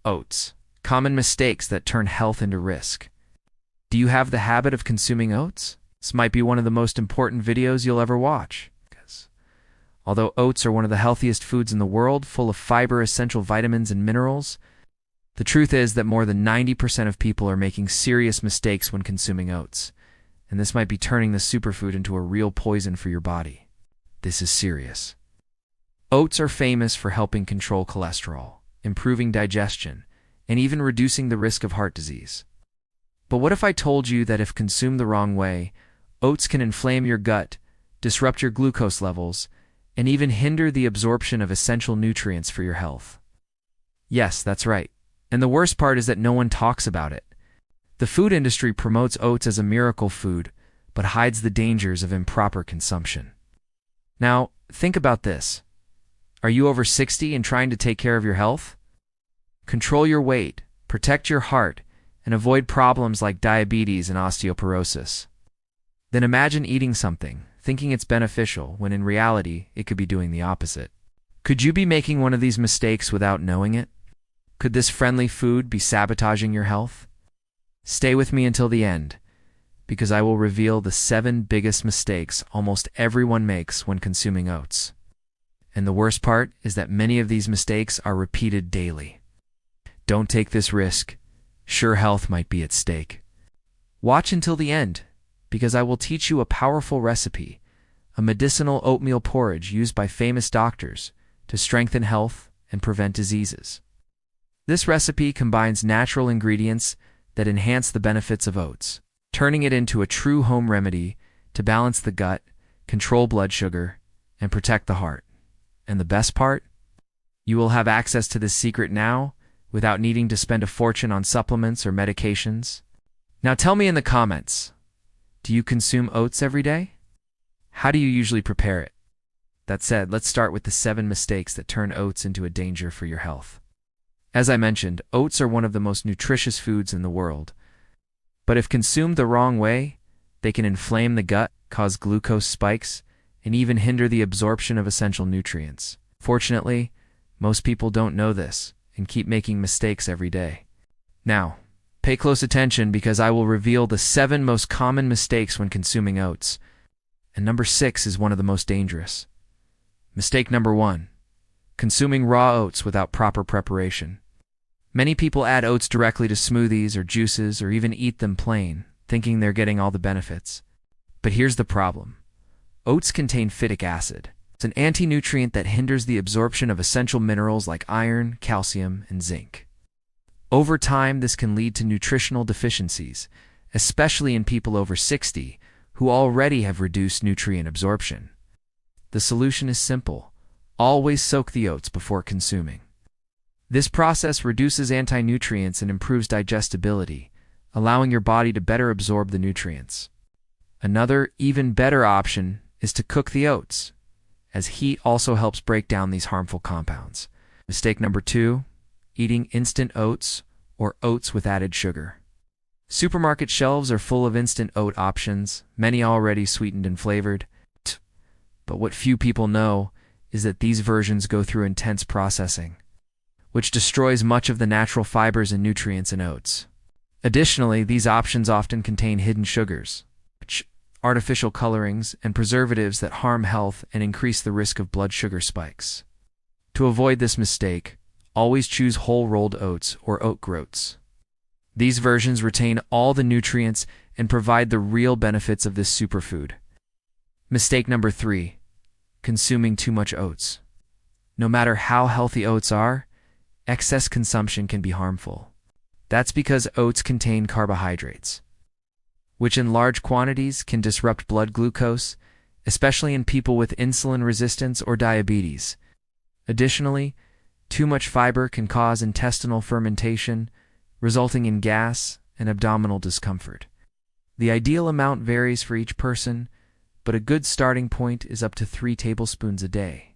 Oats. Common mistakes that turn health into risk. Do you have the habit of consuming oats? This might be one of the most important videos you'll ever watch. Because although oats are one of the healthiest foods in the world, full of fiber, essential vitamins, and minerals, the truth is that more than 90% of people are making serious mistakes when consuming oats. And this might be turning the superfood into a real poison for your body. This is serious. Oats are famous for helping control cholesterol, improving digestion, and even reducing the risk of heart disease. But what if I told you that if consumed the wrong way, oats can inflame your gut, disrupt your glucose levels, and even hinder the absorption of essential nutrients for your health? Yes, that's right. And the worst part is that no one talks about it. The food industry promotes oats as a miracle food, but hides the dangers of improper consumption. Now, think about this. Are you over 60 and trying to take care of your health? Control your weight, protect your heart, and avoid problems like diabetes and osteoporosis. Then imagine eating something, thinking it's beneficial, when in reality, it could be doing the opposite. Could you be making one of these mistakes without knowing it? Could this friendly food be sabotaging your health? Stay with me until the end, because I will reveal the 7 biggest mistakes almost everyone makes when consuming oats. And the worst part is that many of these mistakes are repeated daily. Don't take this risk. Sure, health might be at stake. Watch until the end, because I will teach you a powerful recipe, a medicinal oatmeal porridge used by famous doctors to strengthen health and prevent diseases. This recipe combines natural ingredients that enhance the benefits of oats, turning it into a true home remedy to balance the gut, control blood sugar, and protect the heart. And the best part? You will have access to this secret now without needing to spend a fortune on supplements or medications. Now tell me in the comments, do you consume oats every day? How do you usually prepare it? That said, let's start with the 7 mistakes that turn oats into a danger for your health. As I mentioned, oats are one of the most nutritious foods in the world. But if consumed the wrong way, they can inflame the gut, cause glucose spikes, and even hinder the absorption of essential nutrients. Fortunately, most people don't know this and keep making mistakes every day. Now, pay close attention because I will reveal the 7 most common mistakes when consuming oats. And number 6 is one of the most dangerous. Mistake number 1. Consuming raw oats without proper preparation. Many people add oats directly to smoothies or juices or even eat them plain, thinking they're getting all the benefits. But here's the problem. Oats contain phytic acid. It's an anti-nutrient that hinders the absorption of essential minerals like iron, calcium, and zinc. Over time, this can lead to nutritional deficiencies, especially in people over 60 who already have reduced nutrient absorption. The solution is simple. Always soak the oats before consuming. This process reduces anti-nutrients and improves digestibility, allowing your body to better absorb the nutrients. Another, even better option is to cook the oats, as heat also helps break down these harmful compounds. Mistake number 2, eating instant oats or oats with added sugar. Supermarket shelves are full of instant oat options, many already sweetened and flavored. But what few people know is that these versions go through intense processing, which destroys much of the natural fibers and nutrients in oats. Additionally, these options often contain hidden sugars, artificial colorings, and preservatives that harm health and increase the risk of blood sugar spikes. To avoid this mistake, always choose whole rolled oats or oat groats. These versions retain all the nutrients and provide the real benefits of this superfood. Mistake number 3, consuming too much oats. No matter how healthy oats are, excess consumption can be harmful. That's because oats contain carbohydrates, which in large quantities can disrupt blood glucose, especially in people with insulin resistance or diabetes. Additionally, too much fiber can cause intestinal fermentation, resulting in gas and abdominal discomfort. The ideal amount varies for each person, but a good starting point is up to 3 tablespoons a day.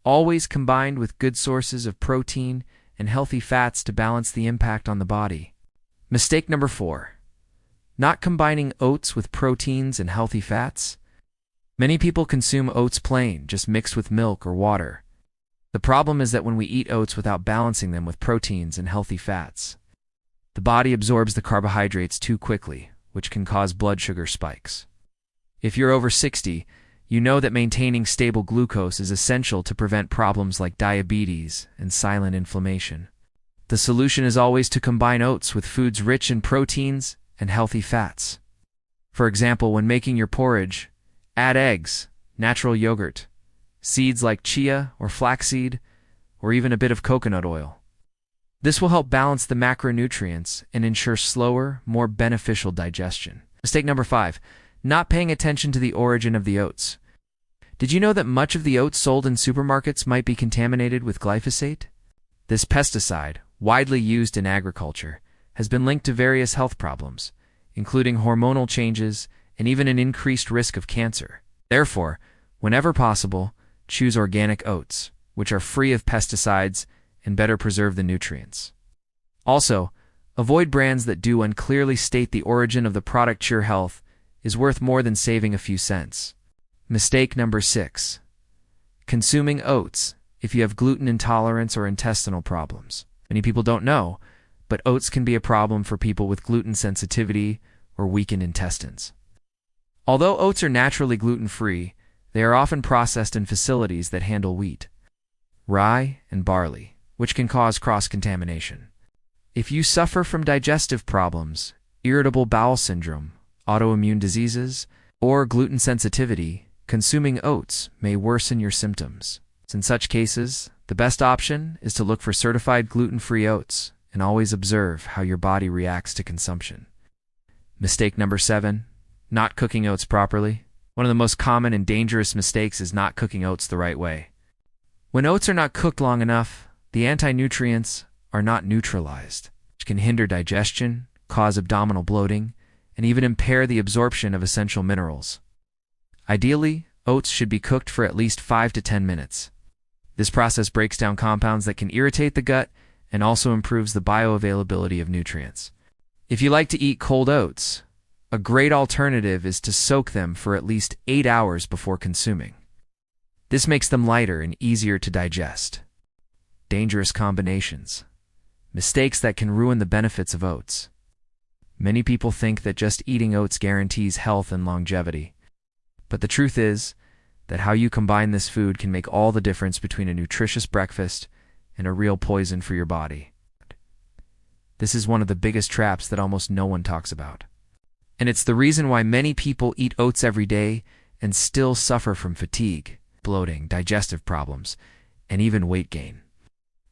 Always combined with good sources of protein and healthy fats to balance the impact on the body. Mistake number 4. Not combining oats with proteins and healthy fats. Many people consume oats plain, just mixed with milk or water. The problem is that when we eat oats without balancing them with proteins and healthy fats, the body absorbs the carbohydrates too quickly, which can cause blood sugar spikes. If you're over 60, you know that maintaining stable glucose is essential to prevent problems like diabetes and silent inflammation. The solution is always to combine oats with foods rich in proteins and healthy fats. For example, when making your porridge, add eggs, natural yogurt, seeds like chia or flaxseed, or even a bit of coconut oil. This will help balance the macronutrients and ensure slower, more beneficial digestion. Mistake number 5, not paying attention to the origin of the oats. Did you know that much of the oats sold in supermarkets might be contaminated with glyphosate? This pesticide, widely used in agriculture, has been linked to various health problems, including hormonal changes and even an increased risk of cancer. Therefore, whenever possible, choose organic oats, which are free of pesticides and better preserve the nutrients. Also, avoid brands that do unclearly state the origin of the product. Your health is worth more than saving a few cents. Mistake number 6, consuming oats if you have gluten intolerance or intestinal problems. Many people don't know, but oats can be a problem for people with gluten sensitivity or weakened intestines. Although oats are naturally gluten-free, they are often processed in facilities that handle wheat, rye, and barley, which can cause cross-contamination. If you suffer from digestive problems, irritable bowel syndrome, autoimmune diseases, or gluten sensitivity, consuming oats may worsen your symptoms. In such cases, the best option is to look for certified gluten-free oats and always observe how your body reacts to consumption. Mistake number 7, not cooking oats properly. One of the most common and dangerous mistakes is not cooking oats the right way. When oats are not cooked long enough, the anti-nutrients are not neutralized, which can hinder digestion, cause abdominal bloating, and even impair the absorption of essential minerals. Ideally, oats should be cooked for at least 5 to 10 minutes. This process breaks down compounds that can irritate the gut and also improves the bioavailability of nutrients. If you like to eat cold oats, a great alternative is to soak them for at least 8 hours before consuming. This makes them lighter and easier to digest. Dangerous combinations. Mistakes that can ruin the benefits of oats. Many people think that just eating oats guarantees health and longevity. But the truth is that how you combine this food can make all the difference between a nutritious breakfast and a real poison for your body. This is one of the biggest traps that almost no one talks about. And it's the reason why many people eat oats every day and still suffer from fatigue, bloating, digestive problems, and even weight gain.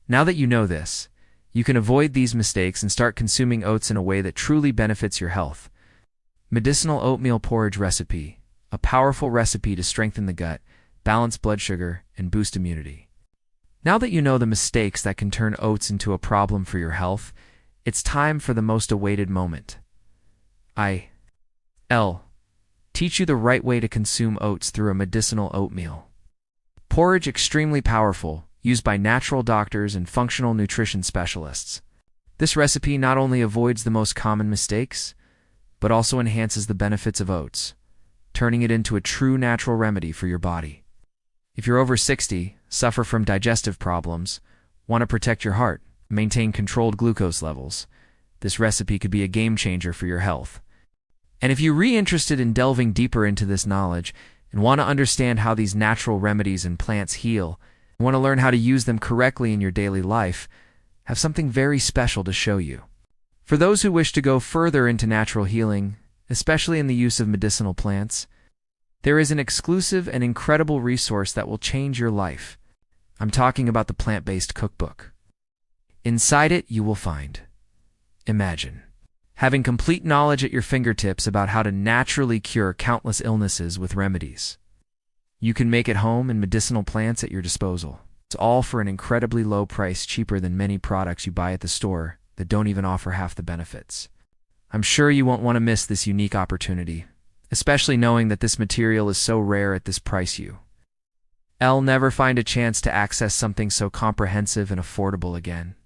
Now that you know this, you can avoid these mistakes and start consuming oats in a way that truly benefits your health. Medicinal oatmeal porridge recipe, a powerful recipe to strengthen the gut, balance blood sugar, and boost immunity. Now that you know the mistakes that can turn oats into a problem for your health, it's time for the most awaited moment. I'll teach you the right way to consume oats through a medicinal oatmeal porridge, extremely powerful, used by natural doctors and functional nutrition specialists. This recipe not only avoids the most common mistakes, but also enhances the benefits of oats, turning it into a true natural remedy for your body. If you're over 60, suffer from digestive problems, want to protect your heart, maintain controlled glucose levels, this recipe could be a game changer for your health. And if you're re-interested in delving deeper into this knowledge and want to understand how these natural remedies and plants heal, and want to learn how to use them correctly in your daily life, I have something very special to show you. For those who wish to go further into natural healing, especially in the use of medicinal plants, there is an exclusive and incredible resource that will change your life. I'm talking about the plant-based cookbook. Inside it, you will find, imagine, having complete knowledge at your fingertips about how to naturally cure countless illnesses with remedies. You can make at home and medicinal plants at your disposal. It's all for an incredibly low price, cheaper than many products you buy at the store that don't even offer half the benefits. I'm sure you won't want to miss this unique opportunity, especially knowing that this material is so rare at this price. You'll never find a chance to access something so comprehensive and affordable again.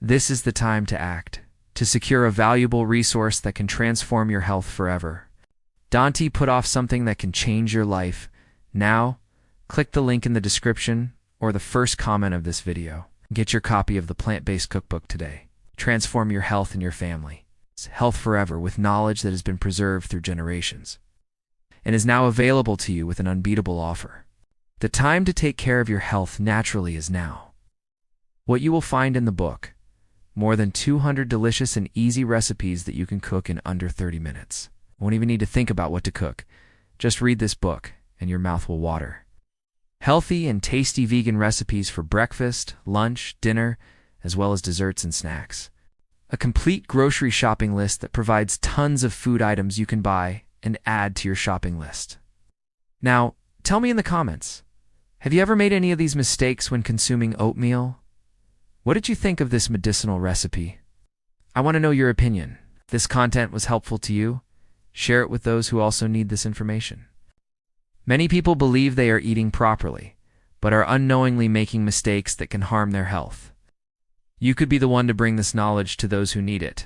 This is the time to act, to secure a valuable resource that can transform your health forever. Don't put off something that can change your life. Now, click the link in the description or the first comment of this video. Get your copy of the Plant-Based Cookbook today. Transform your health and your family. It's health forever with knowledge that has been preserved through generations and is now available to you with an unbeatable offer. The time to take care of your health naturally is now. What you will find in the book: more than 200 delicious and easy recipes that you can cook in under 30 minutes. Won't even need to think about what to cook. Just read this book and your mouth will water. Healthy and tasty vegan recipes for breakfast, lunch, dinner, as well as desserts and snacks. A complete grocery shopping list that provides tons of food items you can buy and add to your shopping list. Now, tell me in the comments, have you ever made any of these mistakes when consuming oatmeal? What did you think of this medicinal recipe? I want to know your opinion. If this content was helpful to you, share it with those who also need this information. Many people believe they are eating properly, but are unknowingly making mistakes that can harm their health. You could be the one to bring this knowledge to those who need it.